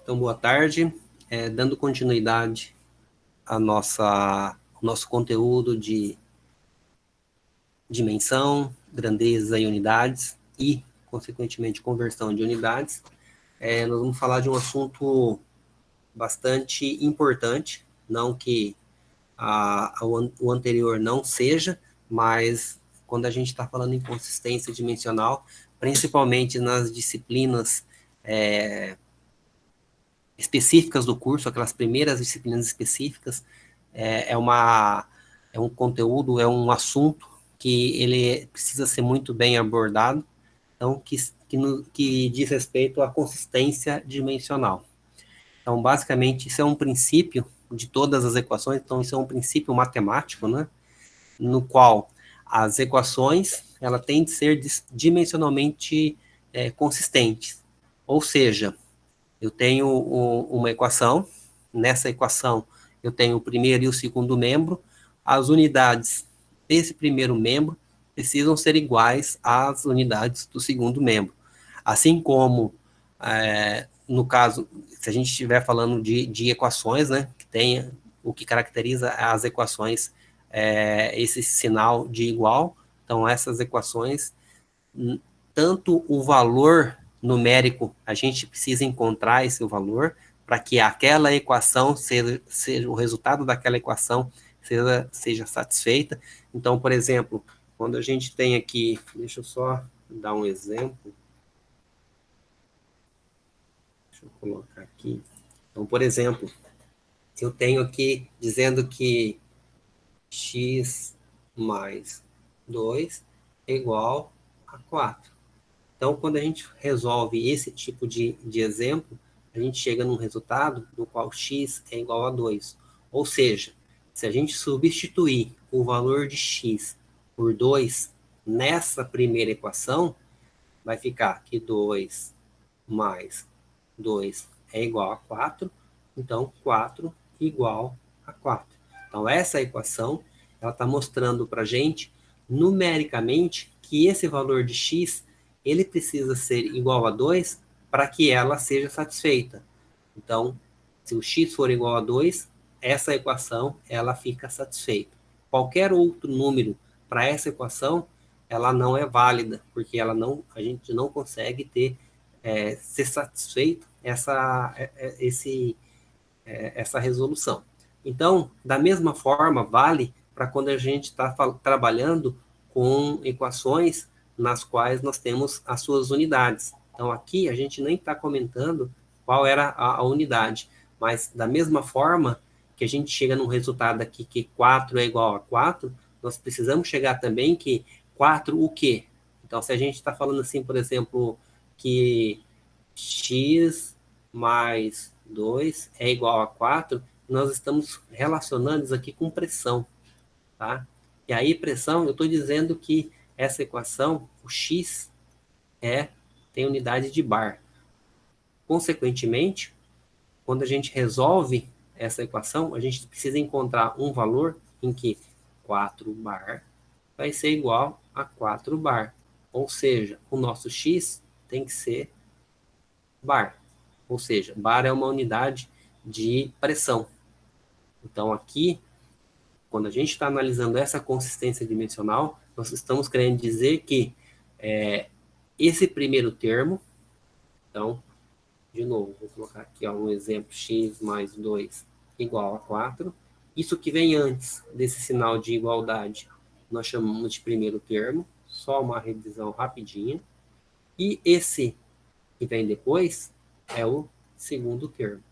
Então, boa tarde. Dando continuidade ao nosso conteúdo de dimensão, grandeza e unidades e, consequentemente, conversão de unidades, nós vamos falar de um assunto bastante importante, não que o anterior não seja, mas quando a gente está falando em consistência dimensional, principalmente nas disciplinas específicas do curso, aquelas primeiras disciplinas específicas, é um conteúdo, é um assunto que ele precisa ser muito bem abordado, então, que diz respeito à consistência dimensional. Então, basicamente, isso é um princípio de todas as equações, então isso é um princípio matemático, né, no qual as equações, ela tem de ser dimensionalmente consistentes, ou seja, eu tenho uma equação, nessa equação eu tenho o primeiro e o segundo membro, as unidades desse primeiro membro precisam ser iguais às unidades do segundo membro. Assim como, no caso, se a gente estiver falando de equações, né, que tem o que caracteriza as equações, esse sinal de igual, então essas equações, tanto o valor numérico, a gente precisa encontrar esse valor para que aquela equação seja o resultado daquela equação seja satisfeita. Então, por exemplo, quando a gente tem aqui, deixa eu só dar um exemplo. Deixa eu colocar aqui. Então, por exemplo, eu tenho aqui dizendo que x mais 2 é igual a 4. Então, quando a gente resolve esse tipo de exemplo, a gente chega num resultado no qual x é igual a 2. Ou seja, se a gente substituir o valor de x por 2 nessa primeira equação, vai ficar que 2 mais 2 é igual a 4, então 4 igual a 4. Então, essa equação ela está mostrando para a gente, numericamente, que esse valor de x ele precisa ser igual a 2 para que ela seja satisfeita. Então, se o x for igual a 2, essa equação ela fica satisfeita. Qualquer outro número para essa equação, ela não é válida, porque a gente não consegue ser satisfeito essa resolução. Então, da mesma forma, vale para quando a gente está trabalhando com equações nas quais nós temos as suas unidades. Então, aqui a gente nem está comentando qual era a unidade, mas da mesma forma que a gente chega num resultado aqui que 4 é igual a 4, nós precisamos chegar também que 4 o quê? Então, se a gente está falando assim, por exemplo, que x mais 2 é igual a 4, nós estamos relacionando isso aqui com pressão, tá? E aí, pressão, eu estou dizendo que essa equação, o x, tem unidade de bar. Consequentemente, quando a gente resolve essa equação, a gente precisa encontrar um valor em que 4 bar vai ser igual a 4 bar. Ou seja, o nosso x tem que ser bar. Ou seja, bar é uma unidade de pressão. Então, aqui, quando a gente está analisando essa consistência dimensional, nós estamos querendo dizer que esse primeiro termo, então, de novo, vou colocar aqui um exemplo, x mais 2 igual a 4. Isso que vem antes desse sinal de igualdade, nós chamamos de primeiro termo, só uma revisão rapidinha. E esse que vem depois é o segundo termo.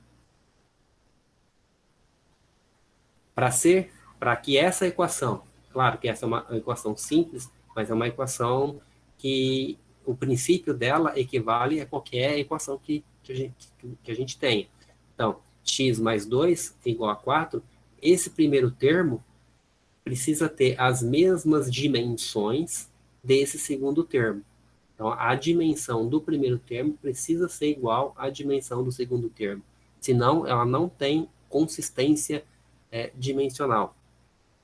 Para que essa equação, claro que essa é uma equação simples, mas é uma equação que o princípio dela equivale a qualquer equação que a gente tenha. Então, x mais 2 é igual a 4, esse primeiro termo precisa ter as mesmas dimensões desse segundo termo. Então, a dimensão do primeiro termo precisa ser igual à dimensão do segundo termo. Senão, ela não tem consistência dimensional.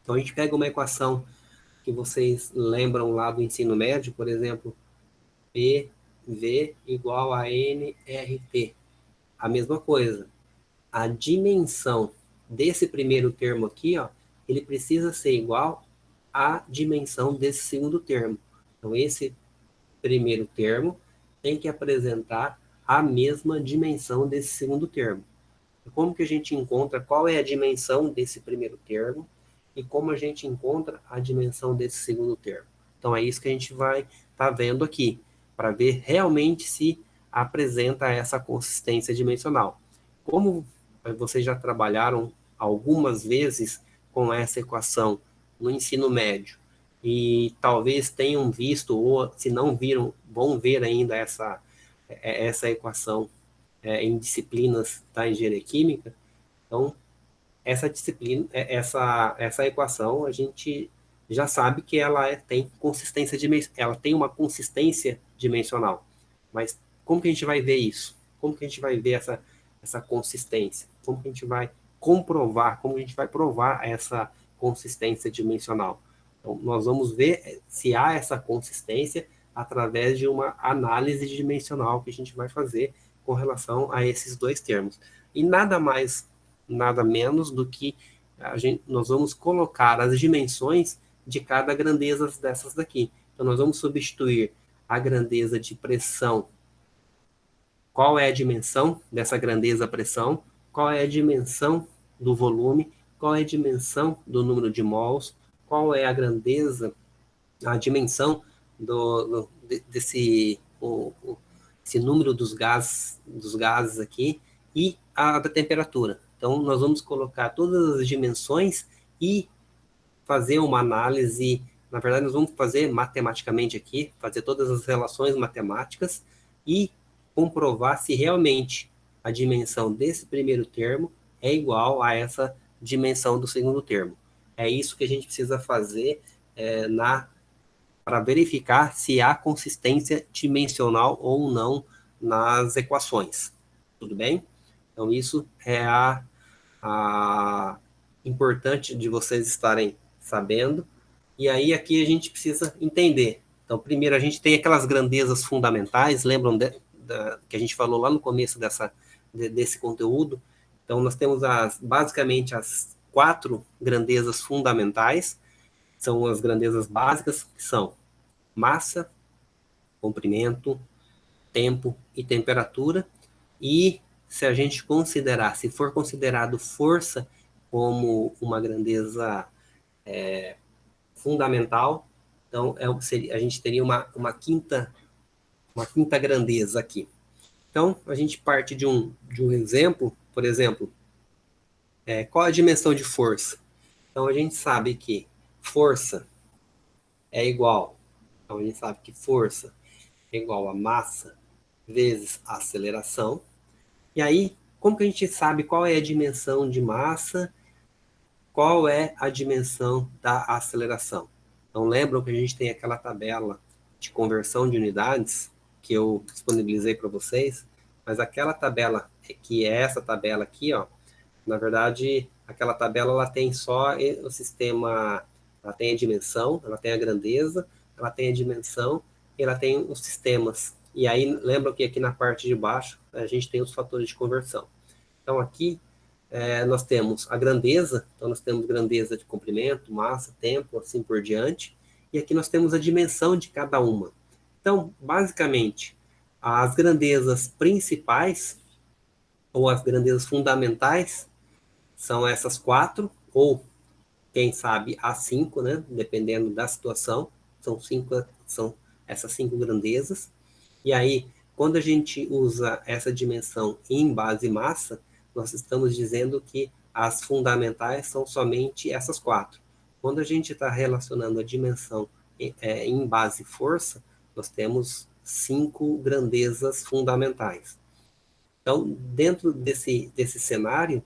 Então, a gente pega uma equação que vocês lembram lá do ensino médio, por exemplo, PV igual a nRT. a mesma coisa. A dimensão desse primeiro termo aqui, ó, ele precisa ser igual à dimensão desse segundo termo. Então, esse primeiro termo tem que apresentar a mesma dimensão desse segundo termo. Como que a gente encontra qual é a dimensão desse primeiro termo e como a gente encontra a dimensão desse segundo termo. Então, é isso que a gente vai estar vendo aqui, para ver realmente se apresenta essa consistência dimensional. Como vocês já trabalharam algumas vezes com essa equação no ensino médio, e talvez tenham visto, ou se não viram, vão ver ainda essa equação em disciplinas da engenharia química. Então, essa disciplina, essa equação, a gente já sabe que tem consistência ela tem uma consistência dimensional. Mas como que a gente vai ver isso? Como que a gente vai ver essa consistência? Como que a gente vai comprovar, como a gente vai provar essa consistência dimensional? Então, nós vamos ver se há essa consistência através de uma análise dimensional que a gente vai fazer com relação a esses dois termos. E nada mais, nada menos do que nós vamos colocar as dimensões de cada grandeza dessas daqui. Então, nós vamos substituir a grandeza de pressão. Qual é a dimensão dessa grandeza pressão? Qual é a dimensão do volume? Qual é a dimensão do número de mols? Qual é a grandeza, a dimensão esse número dos gases aqui e a da temperatura. Então, nós vamos colocar todas as dimensões e fazer uma análise. Na verdade, nós vamos fazer matematicamente aqui, fazer todas as relações matemáticas e comprovar se realmente a dimensão desse primeiro termo é igual a essa dimensão do segundo termo. É isso que a gente precisa fazer para verificar se há consistência dimensional ou não nas equações. Tudo bem? Então, isso é a importante de vocês estarem sabendo. E aí, aqui a gente precisa entender. Então, primeiro, a gente tem aquelas grandezas fundamentais, lembram que a gente falou lá no começo desse conteúdo? Então, nós temos basicamente as 4 grandezas fundamentais, são as grandezas básicas, que são massa, comprimento, tempo e temperatura. E se a gente considerar, se for considerado força como uma grandeza fundamental, então a gente teria uma quinta grandeza aqui. Então, a gente parte de um exemplo, por exemplo, qual a dimensão de força? Então, a gente sabe que força é igual, então a gente sabe que força é igual a massa vezes a aceleração. E aí, como que a gente sabe qual é a dimensão de massa, qual é a dimensão da aceleração? Então, lembram que a gente tem aquela tabela de conversão de unidades que eu disponibilizei para vocês, mas aquela tabela, que é essa tabela aqui, ó, na verdade, aquela tabela ela tem só o sistema, ela tem a dimensão, ela tem a grandeza, ela tem a dimensão e ela tem os sistemas. E aí, lembram que aqui na parte de baixo a gente tem os fatores de conversão. Então, aqui nós temos a grandeza, então nós temos grandeza de comprimento, massa, tempo, assim por diante, e aqui nós temos a dimensão de cada uma. Então, basicamente, as grandezas principais, ou as grandezas fundamentais, são essas 4, ou quem sabe as 5, né? Dependendo da situação, são essas 5 grandezas. E aí, quando a gente usa essa dimensão em base massa, nós estamos dizendo que as fundamentais são somente essas 4. Quando a gente está relacionando a dimensão em base força, nós temos 5 grandezas fundamentais. Então, dentro desse cenário,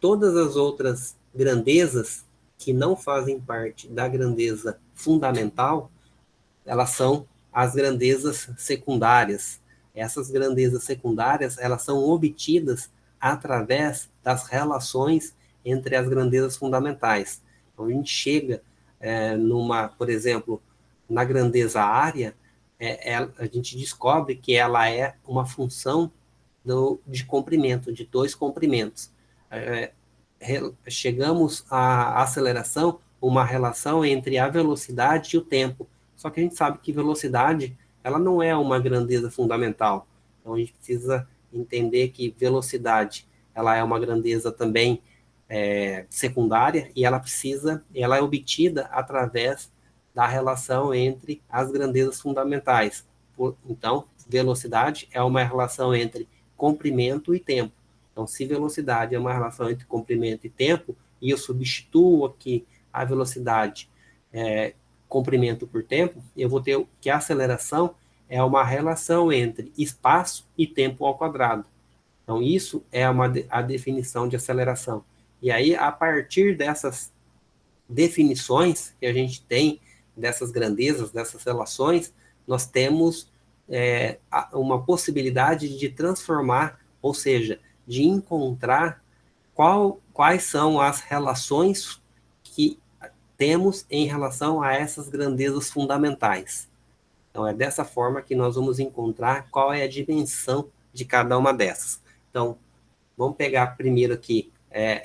todas as outras grandezas que não fazem parte da grandeza fundamental, elas são as grandezas secundárias. Essas grandezas secundárias, elas são obtidas através das relações entre as grandezas fundamentais. Então, a gente chega por exemplo, na grandeza área, a gente descobre que ela é uma função de comprimento, de dois comprimentos. Chegamos à aceleração, uma relação entre a velocidade e o tempo. Só que a gente sabe que velocidade, ela não é uma grandeza fundamental. Então a gente precisa entender que velocidade, ela é uma grandeza também secundária e ela é obtida através da relação entre as grandezas fundamentais. Então, velocidade é uma relação entre comprimento e tempo. Então, se velocidade é uma relação entre comprimento e tempo, e eu substituo aqui a velocidade comprimento por tempo, eu vou ter que a aceleração é uma relação entre espaço e tempo ao quadrado. Então, isso é a definição de aceleração. E aí, a partir dessas definições que a gente tem, dessas grandezas, dessas relações, nós temos uma possibilidade de transformar, ou seja, de encontrar quais são as relações que temos em relação a essas grandezas fundamentais. Então, é dessa forma que nós vamos encontrar qual é a dimensão de cada uma dessas. Então, vamos pegar primeiro aqui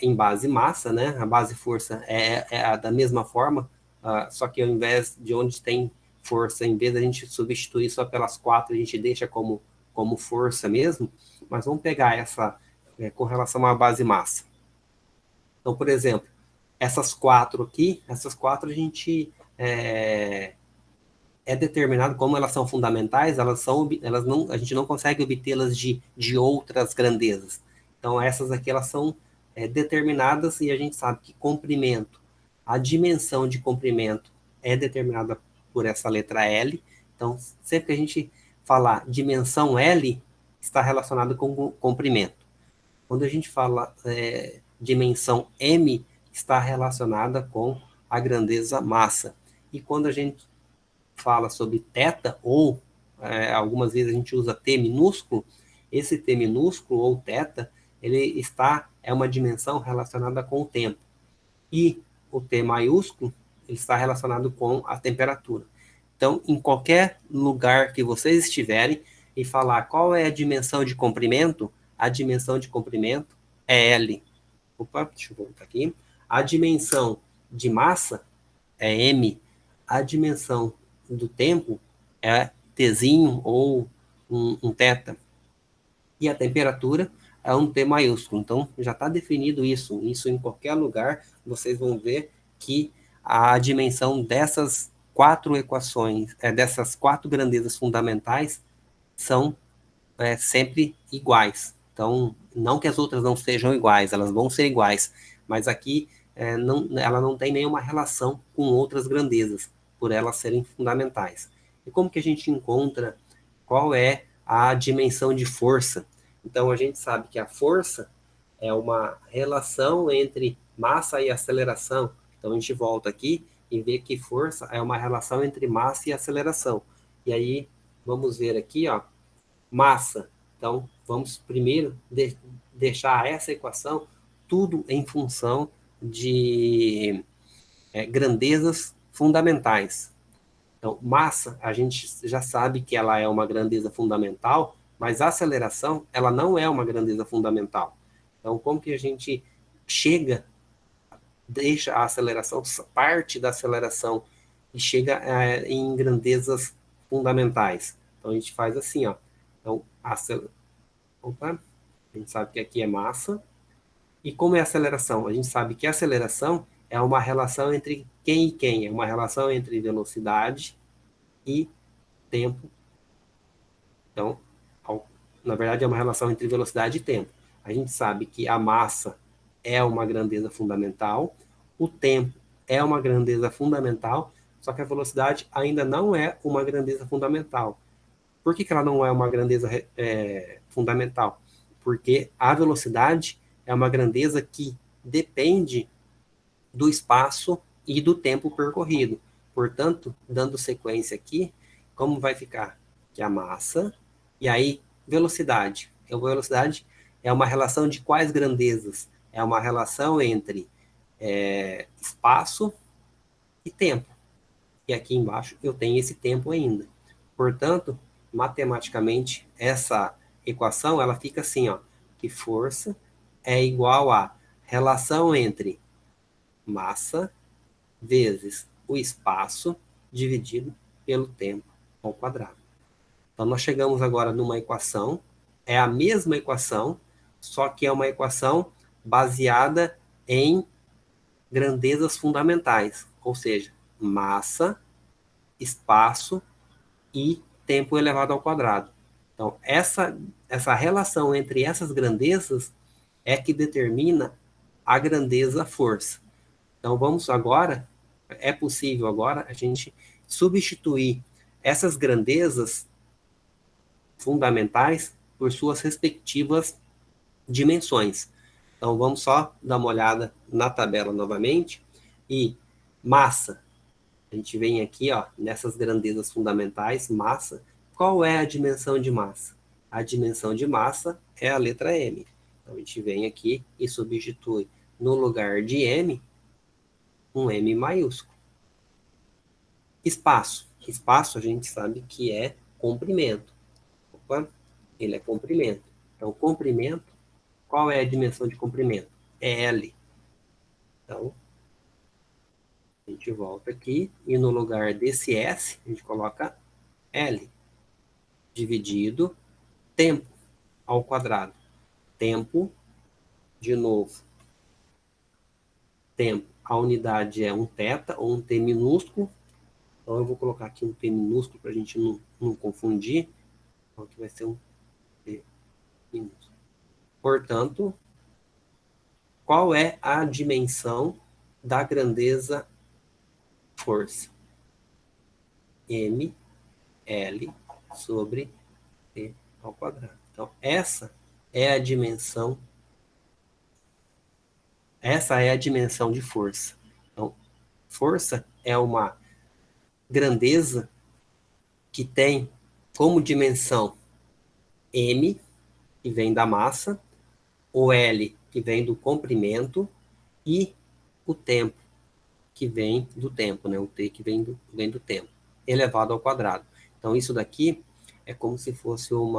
em base massa, né? A base força é da mesma forma, só que ao invés de onde tem força, em vez da gente substituir só pelas 4, a gente deixa como força mesmo, mas vamos pegar essa com relação à base massa. Então, por exemplo, essas 4 aqui, essas 4 a gente determinado como elas são fundamentais, a gente não consegue obtê-las de outras grandezas. Então, essas aqui, elas são determinadas e a gente sabe que comprimento, a dimensão de comprimento é determinada por essa letra L. Então, sempre que a gente falar dimensão L, está relacionado com comprimento. Quando a gente fala dimensão M, está relacionada com a grandeza massa. E quando a gente fala sobre θ, ou algumas vezes a gente usa T minúsculo, esse T minúsculo ou θ, ele é uma dimensão relacionada com o tempo. E o T maiúsculo, ele está relacionado com a temperatura. Então, em qualquer lugar que vocês estiverem e falar qual é a dimensão de comprimento, a dimensão de comprimento é L. Opa, deixa eu voltar aqui. A dimensão de massa é M. A dimensão do tempo é Tzinho ou um θ. E a temperatura é um T maiúsculo. Então, já está definido isso. Isso em qualquer lugar, vocês vão ver que a dimensão dessas 4 equações, dessas 4 grandezas fundamentais, são sempre iguais. Então, não que as outras não sejam iguais, elas vão ser iguais, mas aqui ela não tem nenhuma relação com outras grandezas, por elas serem fundamentais. E como que a gente encontra qual é a dimensão de força? Então, a gente sabe que a força é uma relação entre massa e aceleração. Então, a gente volta aqui e vê que força é uma relação entre massa e aceleração. E aí, vamos ver aqui, ó, massa. Então, vamos primeiro deixar essa equação tudo em função de grandezas fundamentais. Então, massa, a gente já sabe que ela é uma grandeza fundamental, mas a aceleração, ela não é uma grandeza fundamental. Então, como que a gente deixa a aceleração, parte da aceleração, e chega em grandezas fundamentais? Então, a gente faz assim, ó. Então, opa, a gente sabe que aqui é massa. E como é a aceleração? A gente sabe que a aceleração é uma relação entre quem e quem, é uma relação entre velocidade e tempo. Então, na verdade, é uma relação entre velocidade e tempo. A gente sabe que a massa é uma grandeza fundamental, o tempo é uma grandeza fundamental, só que a velocidade ainda não é uma grandeza fundamental. Por que ela não é uma grandeza fundamental? Porque a velocidade é uma grandeza que depende do espaço e do tempo percorrido. Portanto, dando sequência aqui, como vai ficar? Que a massa, e aí velocidade. A velocidade é uma relação de quais grandezas? É uma relação entre espaço e tempo. E aqui embaixo eu tenho esse tempo ainda. Portanto, matematicamente, equação, ela fica assim, ó, que força é igual a relação entre massa vezes o espaço dividido pelo tempo ao quadrado. Então, nós chegamos agora numa equação, é a mesma equação, só que é uma equação baseada em grandezas fundamentais, ou seja, massa, espaço e tempo elevado ao quadrado. Então, essa relação entre essas grandezas é que determina a grandeza força. Então, vamos agora, é possível agora a gente substituir essas grandezas fundamentais por suas respectivas dimensões. Então, vamos só dar uma olhada na tabela novamente. E massa, a gente vem aqui, ó, nessas grandezas fundamentais, massa. Qual é a dimensão de massa? A dimensão de massa é a letra M. Então, a gente vem aqui e substitui no lugar de M, um M maiúsculo. Espaço. Espaço a gente sabe que é comprimento. Opa, ele é comprimento. Então, comprimento, qual é a dimensão de comprimento? É L. Então, a gente volta aqui e no lugar desse S, a gente coloca L, dividido tempo ao quadrado. Tempo, de novo, tempo. A unidade é um θ ou um T minúsculo. Então, eu vou colocar aqui um T minúsculo para a gente não confundir. Então, aqui vai ser um T minúsculo. Portanto, qual é a dimensão da grandeza força? M, L sobre T ao quadrado. Então, essa é a dimensão de força. Então, força é uma grandeza que tem como dimensão M, que vem da massa, o L, que vem do comprimento, e o tempo, que vem do tempo, né? O T que vem do tempo, elevado ao quadrado. Então, isso daqui é como se fosse um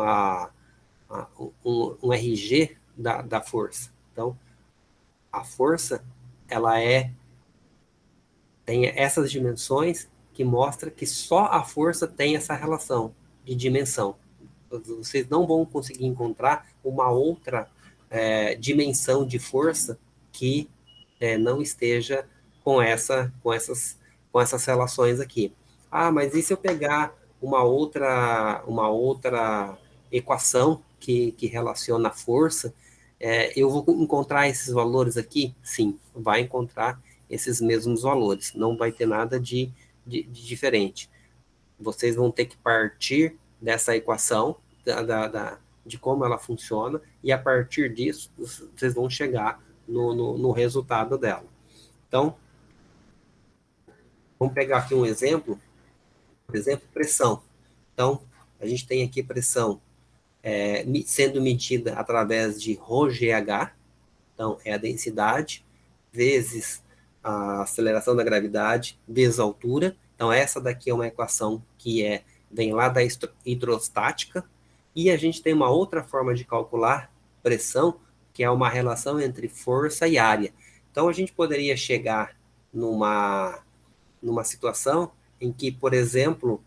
RG da força. Então, a força, ela tem essas dimensões que mostra que só a força tem essa relação de dimensão. Vocês não vão conseguir encontrar uma outra dimensão de força que não esteja com essas relações aqui. Ah, mas e se eu pegar uma outra equação que relaciona a força, eu vou encontrar esses valores aqui? Sim, vai encontrar esses mesmos valores, não vai ter nada de diferente. Vocês vão ter que partir dessa equação, de como ela funciona, e a partir disso, vocês vão chegar no resultado dela. Então, vamos pegar aqui um exemplo, por exemplo, pressão. Então, a gente tem aqui pressão sendo medida através de ρgh, então é a densidade, vezes a aceleração da gravidade, vezes a altura. Então, essa daqui é uma equação que vem lá da hidrostática, e a gente tem uma outra forma de calcular pressão, que é uma relação entre força e área. Então, a gente poderia chegar numa situação em que, por exemplo,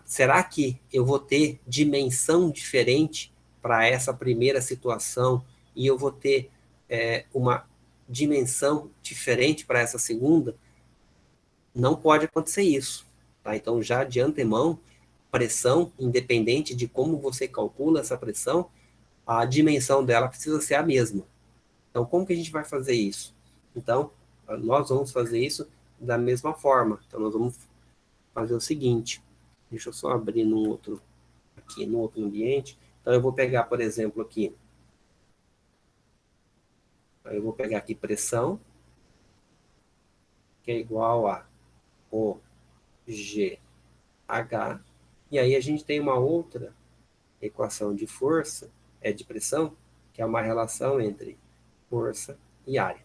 será que eu vou ter dimensão diferente para essa primeira situação e eu vou ter uma dimensão diferente para essa segunda? Não pode acontecer isso. Tá? Então, já de antemão, pressão, independente de como você calcula essa pressão, a dimensão dela precisa ser a mesma. Então, como que a gente vai fazer isso? Então, nós vamos fazer isso da mesma forma. Então, nós vamos fazer o seguinte. Deixa eu só abrir aqui no outro ambiente. Então, eu vou pegar, por exemplo, aqui. Eu vou pegar aqui pressão, que é igual a OGH. E aí a gente tem uma outra equação de força, de pressão, que é uma relação entre força e área.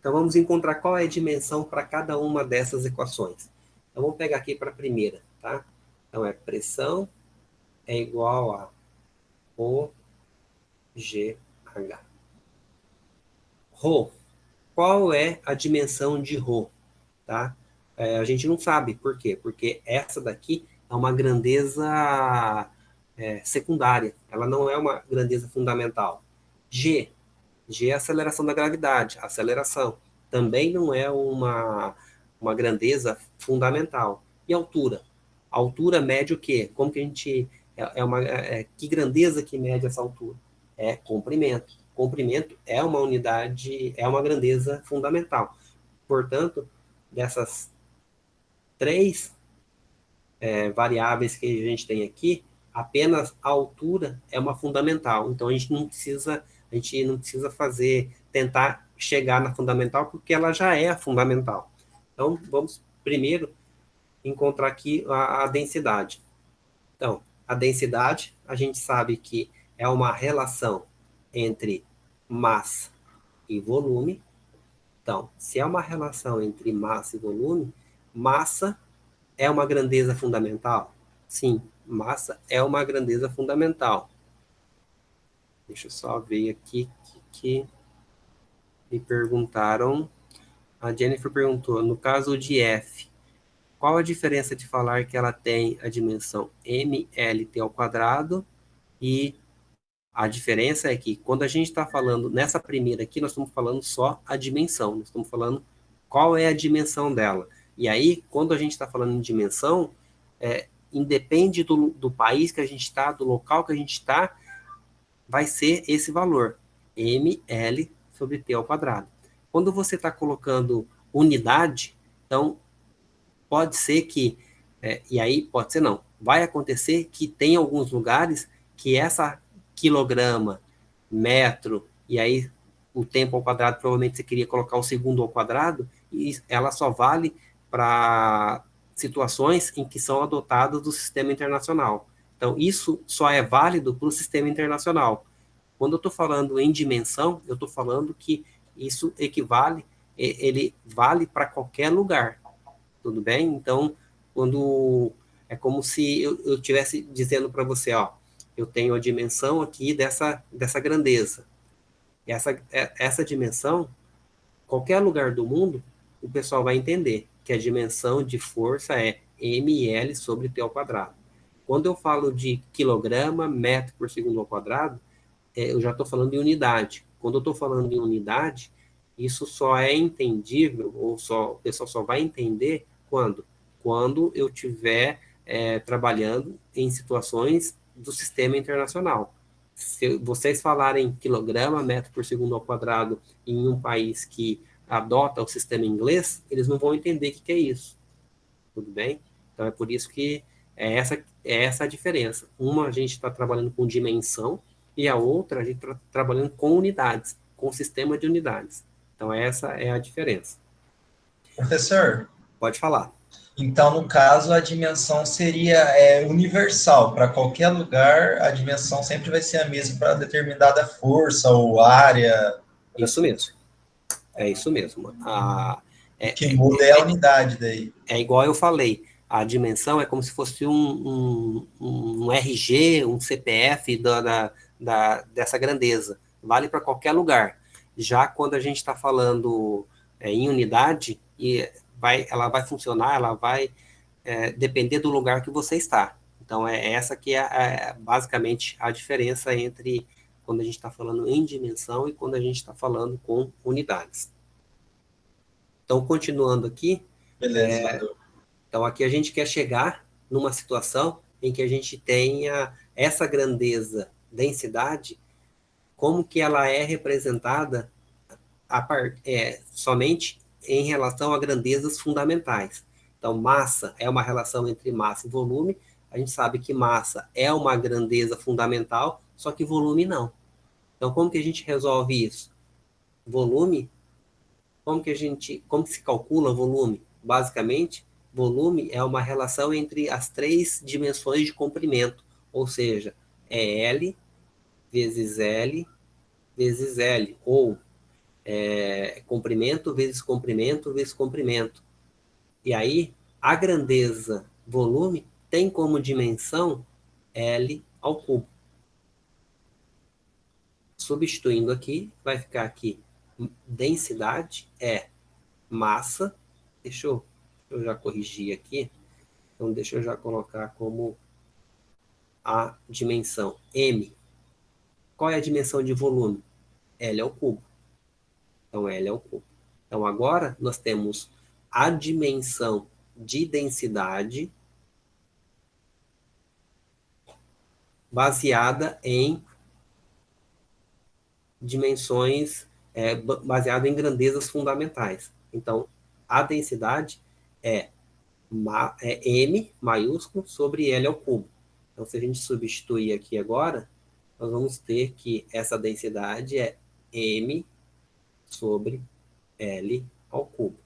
Então, vamos encontrar qual é a dimensão para cada uma dessas equações. Então, vamos pegar aqui para a primeira, tá? Então, pressão é igual a O, G, H. Rho. Qual é a dimensão de Rho? Tá? A gente não sabe. Por quê? Porque essa daqui é uma grandeza secundária. Ela não é uma grandeza fundamental. G. G é a aceleração da gravidade. A aceleração também não é uma grandeza fundamental. E altura? A altura mede o quê? Como que a gente... que grandeza que mede essa altura? É comprimento. Comprimento é uma unidade, é uma grandeza fundamental. Portanto, dessas três variáveis que a gente tem aqui, apenas a altura é uma fundamental. Então a gente não precisa tentar chegar na fundamental, porque ela já é a fundamental. Então, vamos primeiro encontrar aqui a densidade. Então, a densidade, a gente sabe que é uma relação entre massa e volume. Então, se é uma relação entre massa e volume, massa é uma grandeza fundamental? Sim, massa é uma grandeza fundamental. Deixa eu só ver aqui que me perguntaram. A Jennifer perguntou, no caso de F, qual a diferença de falar que ela tem a dimensão mlt ao quadrado e a diferença é que quando a gente está falando nessa primeira aqui, nós estamos falando só a dimensão, nós estamos falando qual é a dimensão dela. E aí, quando a gente está falando em dimensão, independe do país que a gente está, do local que a gente está, vai ser esse valor, ml sobre t ao quadrado. Quando você está colocando unidade, então pode ser que, e aí pode ser não, vai acontecer que tem alguns lugares que essa quilograma, metro, e aí o tempo ao quadrado, provavelmente você queria colocar o segundo ao quadrado, e ela só vale para situações em que são adotadas do sistema internacional. Então, isso só é válido para o sistema internacional. Quando eu estou falando em dimensão, eu estou falando que isso equivale, ele vale para qualquer lugar, tudo bem? Então, quando é como se eu estivesse dizendo para você, ó, eu tenho a dimensão aqui dessa grandeza. E essa dimensão, qualquer lugar do mundo, o pessoal vai entender que a dimensão de força é ml sobre t ao quadrado. Quando eu falo de quilograma, metro por segundo ao quadrado, eu já estou falando em unidade. Quando eu estou falando em unidade, isso só é entendível, o pessoal só vai entender quando eu estiver trabalhando em situações do sistema internacional. Se vocês falarem quilograma, metro por segundo ao quadrado em um país que adota o sistema inglês, eles não vão entender o que é isso. Tudo bem? Então, é por isso que é essa a diferença. Uma, a gente está trabalhando com dimensão, e a outra, a gente está trabalhando com unidades, com sistema de unidades. Então, essa é a diferença. Professor, Pode falar. então, no caso, a dimensão seria universal. Para qualquer lugar, a dimensão sempre vai ser a mesma para determinada força ou área. Isso mesmo. É isso mesmo. O que muda é a unidade daí. É igual eu falei, a dimensão é como se fosse um RG, um CPF dessa grandeza. Vale para qualquer lugar. Já quando a gente está falando em unidade, ela vai funcionar, ela vai depender do lugar que você está. Então, é essa que é basicamente a diferença entre quando a gente está falando em dimensão e quando a gente está falando com unidades. Então, continuando aqui, Beleza, valeu. então, aqui a gente quer chegar numa situação em que a gente tenha essa grandeza, densidade, como que ela é representada somente em relação a grandezas fundamentais. Então, massa é uma relação entre massa e volume. A gente sabe que massa é uma grandeza fundamental, só que volume não. Então, como que a gente resolve isso? Volume, como que se calcula volume? Basicamente, volume é uma relação entre as três dimensões de comprimento, ou seja, é L vezes L, ou comprimento vezes comprimento. E aí, a grandeza volume tem como dimensão L ao cubo. Substituindo aqui, vai ficar aqui, densidade é massa, deixa eu já corrigir aqui, então deixa eu já colocar como a dimensão M. Qual é a dimensão de volume? L ao cubo. Então, L ao cubo. Então, agora nós temos a dimensão de densidade baseada em dimensões, baseada em grandezas fundamentais. Então, a densidade é M maiúsculo sobre L ao cubo. Então, se a gente substituir aqui agora, nós vamos ter que essa densidade é M sobre L ao cubo.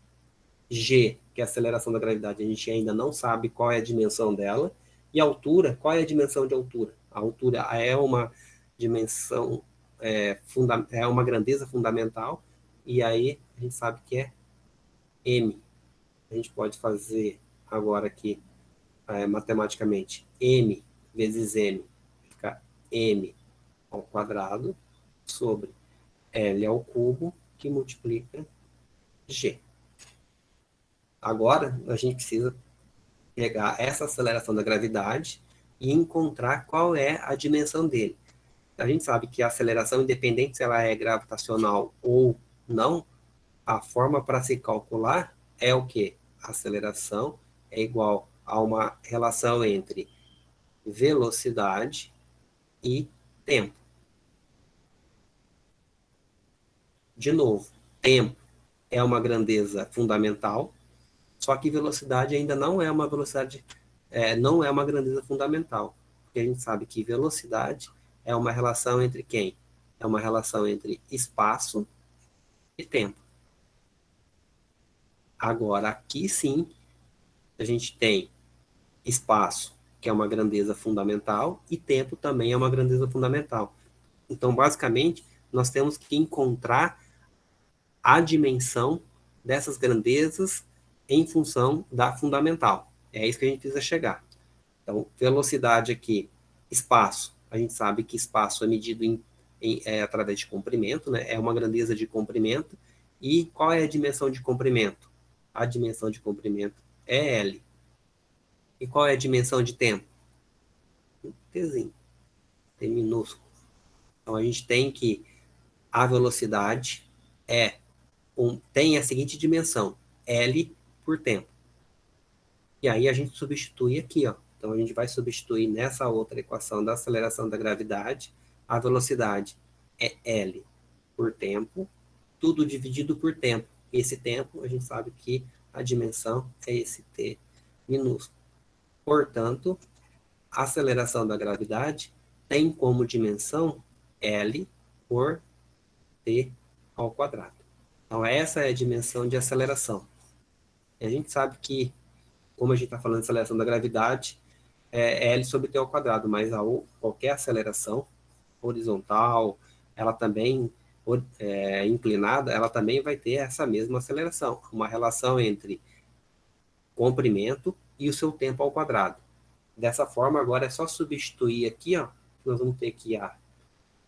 G, que é a aceleração da gravidade, a gente ainda não sabe qual é a dimensão dela. E a altura, qual é a dimensão de altura? A altura é uma dimensão, é uma grandeza fundamental, e aí a gente sabe que é M. A gente pode fazer agora aqui, matematicamente, M vezes M, fica M ao quadrado sobre L ao cubo, que multiplica G. Agora, a gente precisa pegar essa aceleração da gravidade e encontrar qual é a dimensão dele. A gente sabe que a aceleração, independente se ela é gravitacional ou não, a forma para se calcular é o quê? A aceleração é igual a uma relação entre velocidade e tempo. De novo, tempo é uma grandeza fundamental, só que velocidade ainda não é uma velocidade, não é uma grandeza fundamental, porque a gente sabe que velocidade é uma relação entre quem? É uma relação entre espaço e tempo. Agora, aqui sim, a gente tem espaço, que é uma grandeza fundamental, e tempo também é uma grandeza fundamental. Então, basicamente, nós temos que encontrar a dimensão dessas grandezas em função da fundamental. É isso que a gente precisa chegar. Então, velocidade aqui, espaço. A gente sabe que espaço é medido através de comprimento, né? É uma grandeza de comprimento. E qual é a dimensão de comprimento? A dimensão de comprimento é L. E qual é a dimensão de tempo? Tzinho, T minúsculo. Então, a gente tem que a velocidade tem a seguinte dimensão, L por tempo. E aí a gente substitui aqui, ó. Então a gente vai substituir nessa outra equação da aceleração da gravidade, a velocidade é L por tempo, tudo dividido por tempo. Esse tempo, a gente sabe que a dimensão é esse T minúsculo. Portanto, a aceleração da gravidade tem como dimensão L por T ao quadrado. Então, essa é a dimensão de aceleração. E a gente sabe que, como a gente está falando de aceleração da gravidade, é L sobre T ao quadrado, mas qualquer aceleração horizontal, ela também inclinada, ela também vai ter essa mesma aceleração, uma relação entre comprimento e o seu tempo ao quadrado. Dessa forma, agora é só substituir aqui, ó, nós vamos ter que a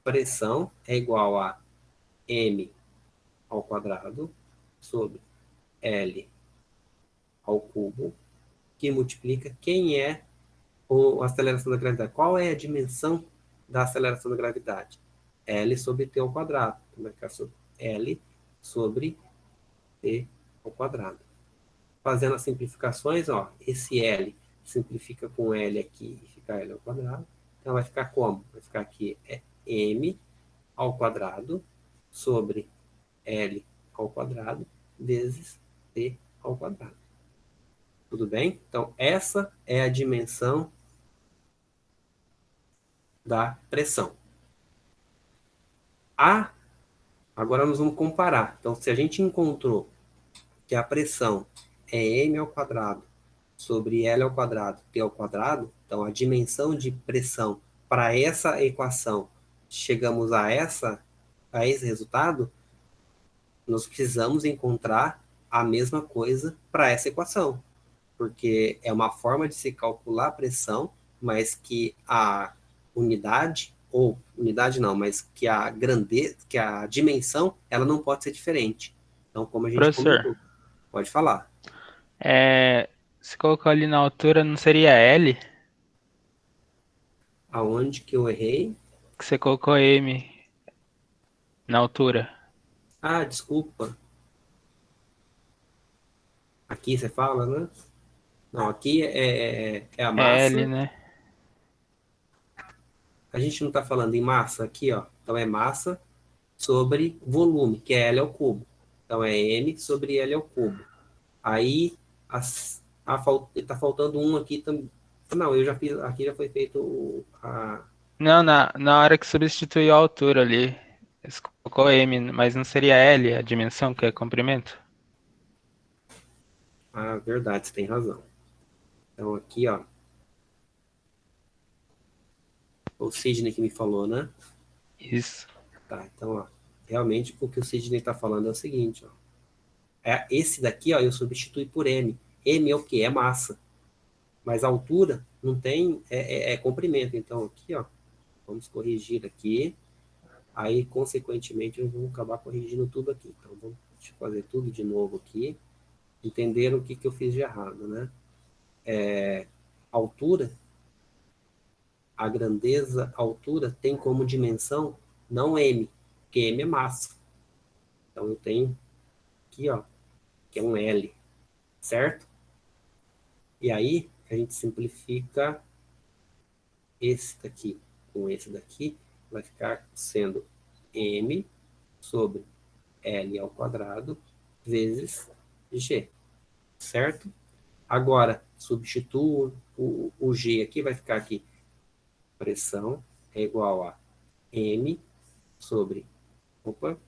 pressão é igual a M ao quadrado sobre L ao cubo, que multiplica quem é a aceleração da gravidade. Qual é a dimensão da aceleração da gravidade? L sobre T ao quadrado. Então, vai ficar sobre L sobre T ao quadrado. Fazendo as simplificações, ó, esse L simplifica com L aqui e fica L ao quadrado. Então, vai ficar como? Vai ficar aqui M ao quadrado sobre L ao quadrado vezes T ao quadrado. Tudo bem? Então, essa é a dimensão da pressão. Agora nós vamos comparar. Então, se a gente encontrou que a pressão é M ao quadrado sobre L ao quadrado, T ao quadrado, então a dimensão de pressão para essa equação, chegamos a esse resultado, nós precisamos encontrar a mesma coisa para essa equação, porque é uma forma de se calcular a pressão, mas que a unidade ou unidade não, mas que a grandeza, que a dimensão, ela não pode ser diferente. Então, como a gente Professor, comentou, pode falar. você colocou ali na altura, não seria L? Aonde que eu errei? Que você colocou M na altura. Ah, desculpa. Aqui você fala, né? Não, aqui é a É L, massa. né? A gente não está falando em massa aqui, ó. Então é massa sobre volume, que é L ao cubo. Então é M sobre L ao cubo. Aí tá faltando um aqui também. Não, eu já fiz. Aqui já foi feito Não, na hora que substituiu a altura ali. Você colocou M, mas não seria L a dimensão, que é comprimento? a verdade, você tem razão. Então aqui, ó. O Sidney que me falou, né? Isso. Tá, então, ó. Realmente o que o Sidney está falando é o seguinte, ó. Esse daqui, ó, eu substitui por M. M é o quê? É massa. Mas a altura não tem, é comprimento. Então, aqui, ó, vamos corrigir aqui. Aí, consequentemente, eu vou acabar corrigindo tudo aqui. Então, vamos fazer tudo de novo aqui. Entenderam o que, que eu fiz de errado, né? Altura, a grandeza, a altura tem como dimensão não M, porque M é massa. Então, eu tenho aqui, ó, que é um L, certo? E aí, a gente simplifica esse daqui com esse daqui, vai ficar sendo M sobre L ao quadrado vezes G, certo? Agora, substituo o G aqui, vai ficar aqui, pressão é igual a M sobre, opa,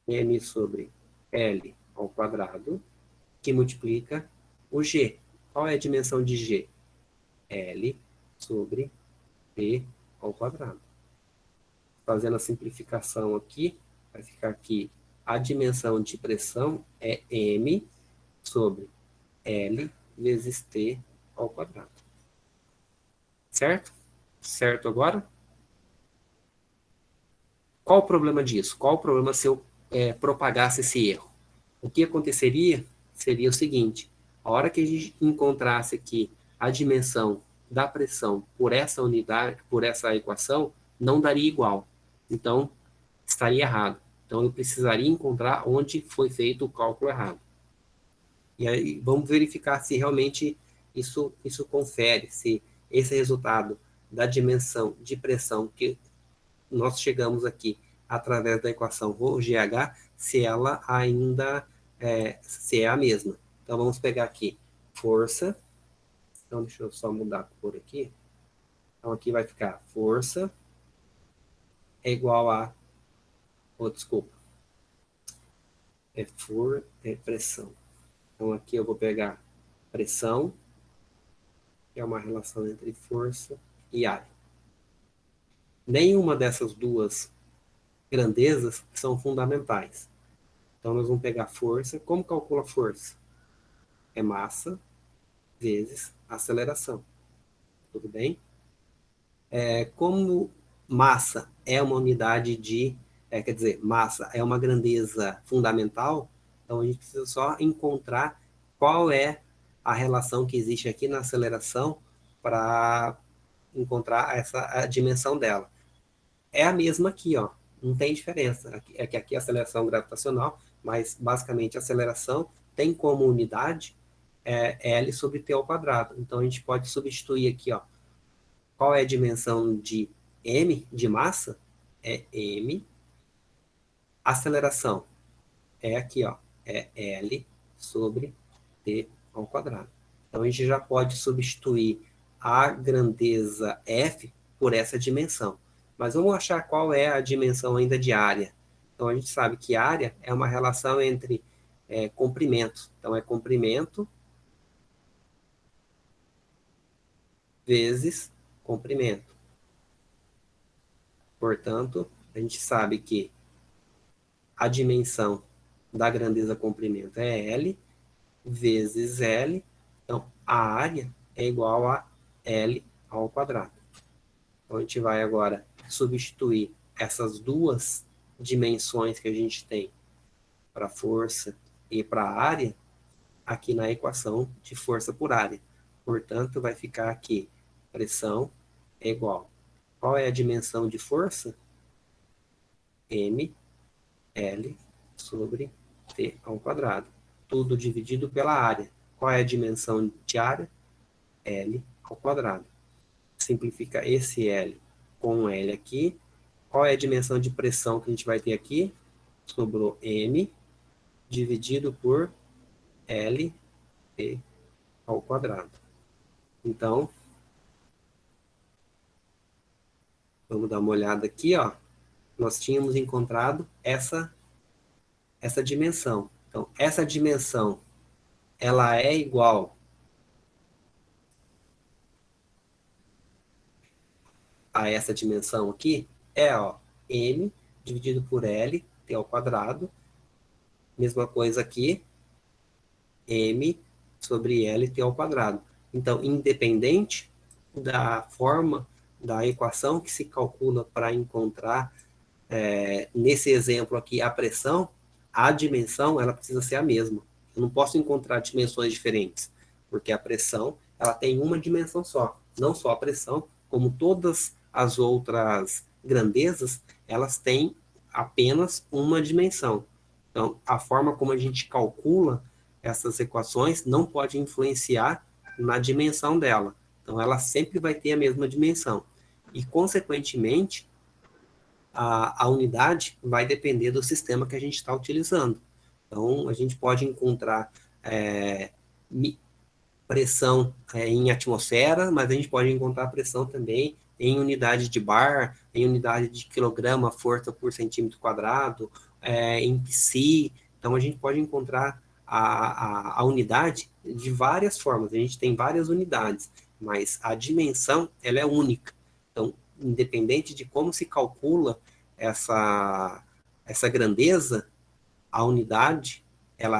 M sobre L ao quadrado, que multiplica o G. Qual é a dimensão de G? L sobre P ao quadrado. Fazendo a simplificação aqui, vai ficar aqui, a dimensão de pressão é M sobre L vezes T ao quadrado. Certo? Certo agora? Qual o problema disso? Qual o problema se eu propagasse esse erro? O que aconteceria seria o seguinte, a hora que a gente encontrasse aqui a dimensão da pressão por essa unidade, por essa equação, não daria igual. Então, estaria errado. Então, eu precisaria encontrar onde foi feito o cálculo errado. E aí, vamos verificar se realmente isso confere, se esse resultado da dimensão de pressão que nós chegamos aqui através da equação ρGH, se ela ainda se é a mesma. Então, vamos pegar aqui força. Então, deixa eu só mudar a cor aqui. Então, aqui vai ficar força é igual a... Oh, desculpa. Pressão. Então, aqui eu vou pegar pressão, que é uma relação entre força e área. Nenhuma dessas duas grandezas são fundamentais. Então, nós vamos pegar força. Como calcula força? É massa vezes aceleração. Tudo bem? Como massa é uma unidade de... quer dizer, massa é uma grandeza fundamental, então a gente precisa só encontrar qual é a relação que existe aqui na aceleração para encontrar a dimensão dela. É a mesma aqui, ó. Não tem diferença. É que aqui é aceleração gravitacional, mas basicamente a aceleração tem como unidade L sobre T ao quadrado. Então a gente pode substituir aqui, ó. Qual é a dimensão de M, de massa? É M. Aceleração é aqui, ó. É L sobre T ao quadrado. Então a gente já pode substituir a grandeza F por essa dimensão. Mas vamos achar qual é a dimensão ainda de área. Então, a gente sabe que área é uma relação entre comprimento. Então, é comprimento vezes comprimento. Portanto, a gente sabe que a dimensão da grandeza comprimento é L vezes L. Então, a área é igual a L ao quadrado. Então, a gente vai agora substituir essas duas dimensões que a gente tem para força e para área aqui na equação de força por área. Portanto, vai ficar aqui, pressão é igual. Qual é a dimensão de força? M, L sobre T ao quadrado. Tudo dividido pela área. Qual é a dimensão de área? L ao quadrado. Simplifica esse L com L aqui. Qual é a dimensão de pressão que a gente vai ter aqui? Sobrou M dividido por L T ao quadrado. Então, vamos dar uma olhada aqui, ó. Nós tínhamos encontrado essa dimensão. Então, essa dimensão, ela é igual a essa dimensão aqui? É, ó, M dividido por L, T ao quadrado. Mesma coisa aqui, M sobre L, T ao quadrado. Então, independente da forma da equação que se calcula para encontrar, nesse exemplo aqui, a pressão, a dimensão, ela precisa ser a mesma. Eu não posso encontrar dimensões diferentes, porque a pressão, ela tem uma dimensão só. Não só a pressão, como todas as outras grandezas, elas têm apenas uma dimensão. Então, a forma como a gente calcula essas equações não pode influenciar na dimensão dela. Então, ela sempre vai ter a mesma dimensão. E, consequentemente, a unidade vai depender do sistema que a gente está utilizando. Então, a gente pode encontrar pressão em atmosfera, mas a gente pode encontrar pressão também em unidade de bar, em unidade de quilograma, força por centímetro quadrado, em psi. Então, a gente pode encontrar a unidade de várias formas. A gente tem várias unidades, mas a dimensão, ela é única. Então, independente de como se calcula essa grandeza, a unidade, ela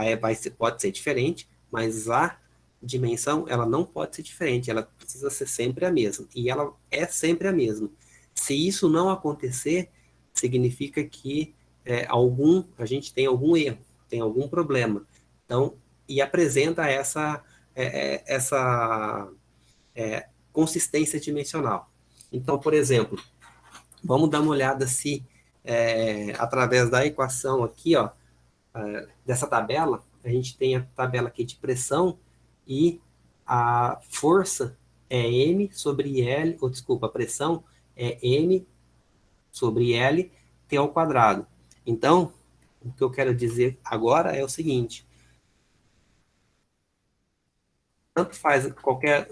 pode ser diferente, mas a dimensão, ela não pode ser diferente, ela precisa ser sempre a mesma, e ela é sempre a mesma. Se isso não acontecer, significa que a gente tem algum erro, tem algum problema. Então, e apresenta essa consistência dimensional. Então, por exemplo, vamos dar uma olhada se, através da equação aqui, ó, dessa tabela, a gente tem a tabela aqui de pressão e a força é M sobre L, ou desculpa, a pressão é M sobre L T ao quadrado. Então, o que eu quero dizer agora é o seguinte: tanto faz qualquer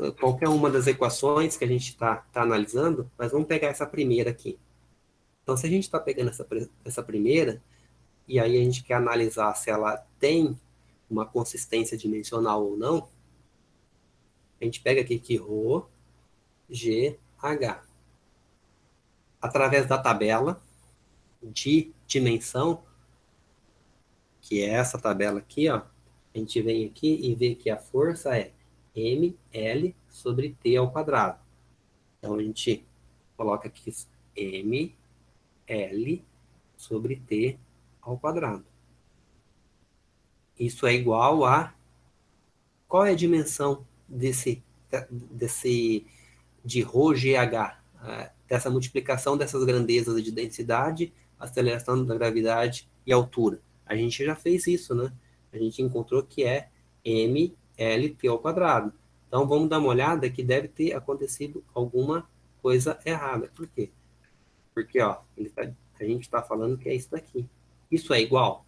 uma das equações que a gente está analisando, mas vamos pegar essa primeira aqui. Então, se a gente está pegando essa primeira, e aí a gente quer analisar se ela tem uma consistência dimensional ou não, a gente pega aqui que ρ, G, H. Através da tabela de dimensão, que é essa tabela aqui, ó, a gente vem aqui e vê que a força é ml sobre t ao quadrado. Então, a gente coloca aqui ml sobre t ao quadrado. Isso é igual a... Qual é a dimensão de ρGH? Dessa multiplicação dessas grandezas de densidade, aceleração da gravidade e altura. A gente já fez isso, né? A gente encontrou que é mLT ao quadrado. Então, vamos dar uma olhada que deve ter acontecido alguma coisa errada. Por quê? Porque, ó, a gente está falando que é isso daqui. Isso é igual?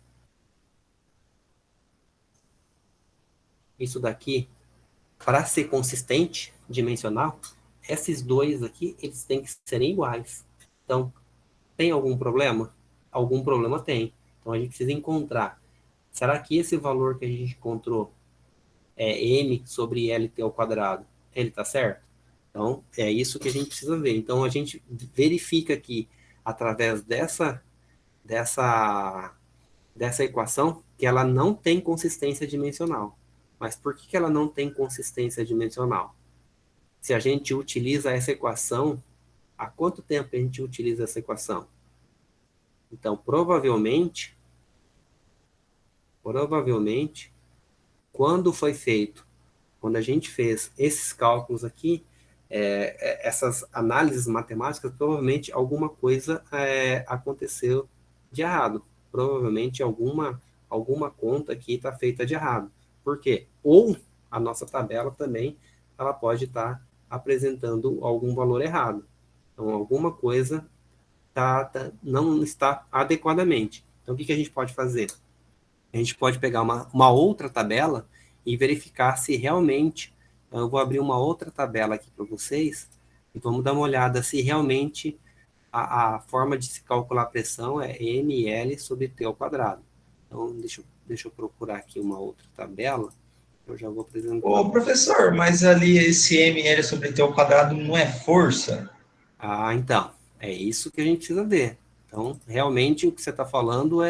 Isso daqui, para ser consistente, dimensional, esses dois aqui, eles têm que serem iguais. Então, tem algum problema? Algum problema tem. Então, a gente precisa encontrar. Será que esse valor que a gente encontrou é m sobre lt ao quadrado? Ele está certo? Então, é isso que a gente precisa ver. Então, a gente verifica aqui, através dessa equação, que ela não tem consistência dimensional. Mas por que ela não tem consistência dimensional? Se a gente utiliza essa equação há quanto tempo a gente utiliza essa equação? Então, provavelmente, quando foi feito, quando a gente fez esses cálculos aqui, essas análises matemáticas, provavelmente alguma coisa aconteceu de errado. Provavelmente alguma conta aqui está feita de errado. Por quê? Ou a nossa tabela também, ela pode estar apresentando algum valor errado. Então, alguma coisa não está adequadamente. Então, o que a gente pode fazer? A gente pode pegar uma outra tabela e verificar se realmente... Então, eu vou abrir uma outra tabela aqui para vocês e vamos dar uma olhada se realmente a forma de se calcular a pressão é ml sobre T ao quadrado. Então, deixa eu procurar aqui uma outra tabela. Eu já vou apresentar. Ô, professor, mas ali esse ml sobre T ao quadrado não é força? Ah, então, é isso que a gente precisa ver. Então, realmente, o que você está falando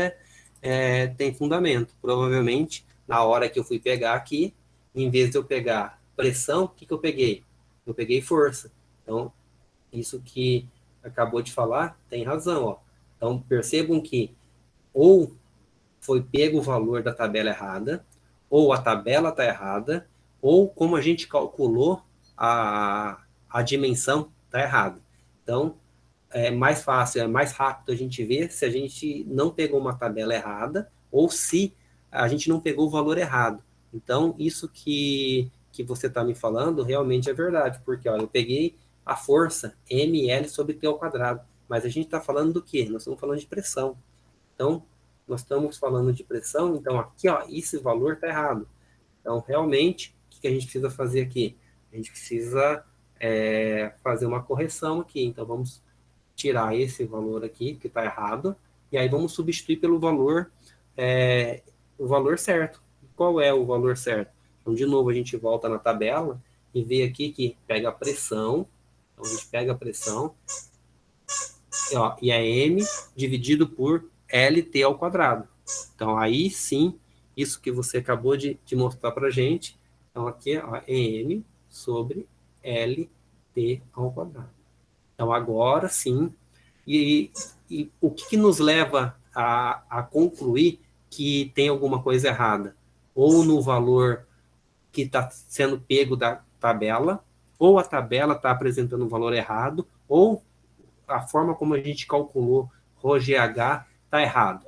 tem fundamento. Provavelmente, na hora que eu fui pegar aqui, em vez de eu pegar pressão, o que eu peguei? Eu peguei força. Então, isso que acabou de falar tem razão. Ó. Então, percebam que ou foi pego o valor da tabela errada, ou a tabela está errada, ou como a gente calculou a dimensão está errada. Então, é mais fácil, é mais rápido a gente ver se a gente não pegou uma tabela errada ou se a gente não pegou o valor errado. Então, isso que você está me falando realmente é verdade, porque ó, eu peguei a força ml sobre T ao quadrado, mas a gente está falando do quê? Nós estamos falando de pressão. Então, nós estamos falando de pressão, então aqui, ó, esse valor está errado. Então, realmente, o que a gente precisa fazer aqui? A gente precisa fazer uma correção aqui. Então, vamos tirar esse valor aqui, que está errado, e aí vamos substituir pelo o valor certo. Qual é o valor certo? Então, de novo, a gente volta na tabela e vê aqui que pega a pressão. Então, a gente pega a pressão, e é M dividido por LT ao quadrado. Então, aí sim, isso que você acabou de mostrar para a gente. Então, aqui ó, é M sobre LT ao quadrado. Então, agora sim. E o que nos leva a concluir que tem alguma coisa errada? Ou no valor que está sendo pego da tabela, ou a tabela está apresentando um valor errado, ou a forma como a gente calculou ρGH está errado.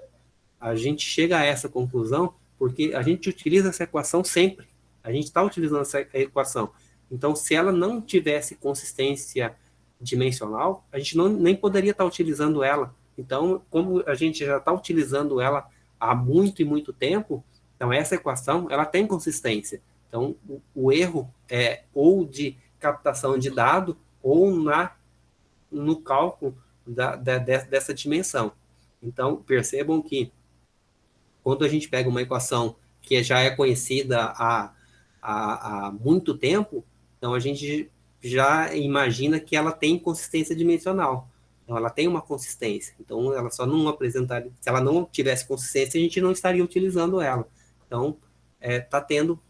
A gente chega a essa conclusão porque a gente utiliza essa equação sempre. A gente está utilizando essa equação. Então, se ela não tivesse consistência dimensional, a gente nem poderia estar utilizando ela. Então, como a gente já está utilizando ela há muito e muito tempo, então essa equação ela tem consistência. Então, o erro é ou de captação de dado ou no cálculo dessa dimensão. Então, percebam que quando a gente pega uma equação que já é conhecida há muito tempo, então a gente já imagina que ela tem consistência dimensional. Então, ela tem uma consistência. Então, ela só não apresentaria... Se ela não tivesse consistência, a gente não estaria utilizando ela. Então,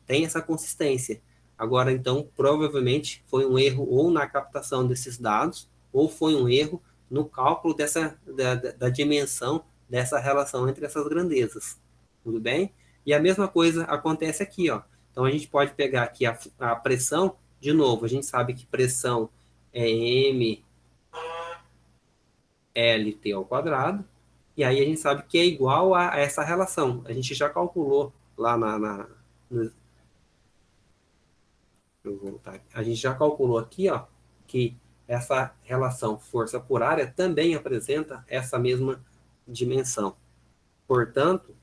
tem essa consistência. Agora, então, provavelmente foi um erro ou na captação desses dados, ou foi um erro no cálculo da dimensão dessa relação entre essas grandezas. Tudo bem? E a mesma coisa acontece aqui, ó. Então, a gente pode pegar aqui a pressão, de novo, a gente sabe que pressão é M LT ao quadrado, e aí a gente sabe que é igual a essa relação. A gente já calculou lá eu vou voltar aqui. A gente já calculou aqui, ó, que essa relação força por área também apresenta essa mesma dimensão. Portanto,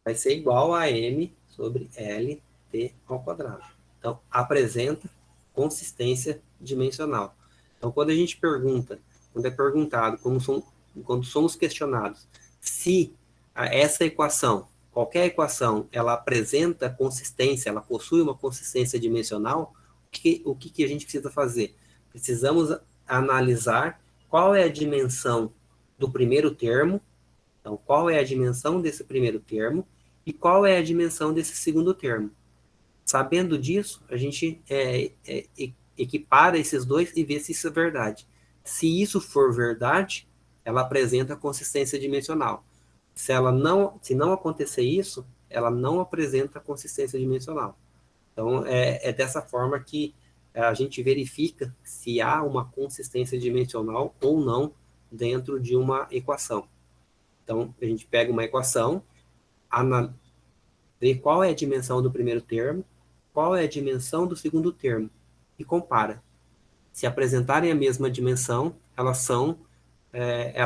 vai ser igual a M sobre LT ao quadrado. Então, apresenta consistência dimensional. Então, quando a gente pergunta, quando é perguntado, quando somos questionados, se essa equação, qualquer equação, ela apresenta consistência, ela possui uma consistência dimensional, o que a gente precisa fazer? Precisamos analisar qual é a dimensão do primeiro termo, então, qual é a dimensão desse primeiro termo e qual é a dimensão desse segundo termo. Sabendo disso, a gente equipara esses dois e vê se isso é verdade. Se isso for verdade, ela apresenta consistência dimensional. Se não acontecer isso, ela não apresenta consistência dimensional. Então, é dessa forma que a gente verifica se há uma consistência dimensional ou não dentro de uma equação. Então, a gente pega uma equação, vê qual é a dimensão do primeiro termo, qual é a dimensão do segundo termo, e compara. Se apresentarem a mesma dimensão, ela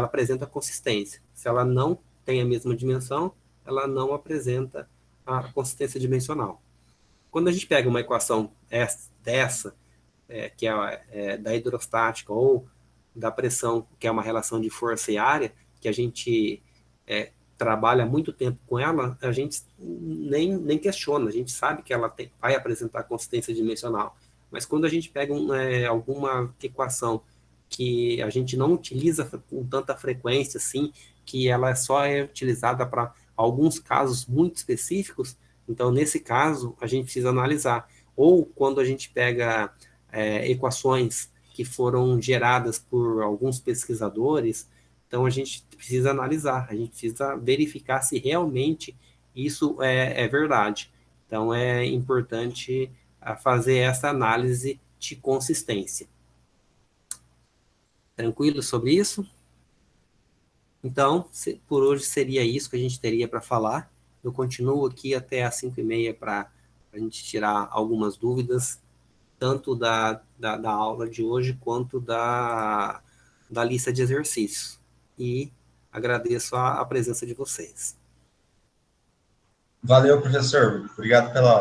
apresenta consistência. Se ela não tem a mesma dimensão, ela não apresenta a consistência dimensional. Quando a gente pega uma equação dessa, que é da hidrostática ou da pressão, que é uma relação de força e área, que a gente trabalha muito tempo com ela, a gente nem questiona, a gente sabe que ela vai apresentar consistência dimensional. Mas quando a gente pega alguma equação que a gente não utiliza com tanta frequência, assim, que ela só é utilizada para alguns casos muito específicos, então, nesse caso, a gente precisa analisar. Ou quando a gente pega equações que foram geradas por alguns pesquisadores, então a gente precisa analisar, a gente precisa verificar se realmente isso é verdade. Então, é importante fazer essa análise de consistência. Tranquilo sobre isso? Então, por hoje seria isso que a gente teria para falar. Eu continuo aqui até às 5h30 para a gente tirar algumas dúvidas, tanto da aula de hoje quanto da lista de exercícios. E agradeço a presença de vocês. Valeu, professor. Obrigado pela aula.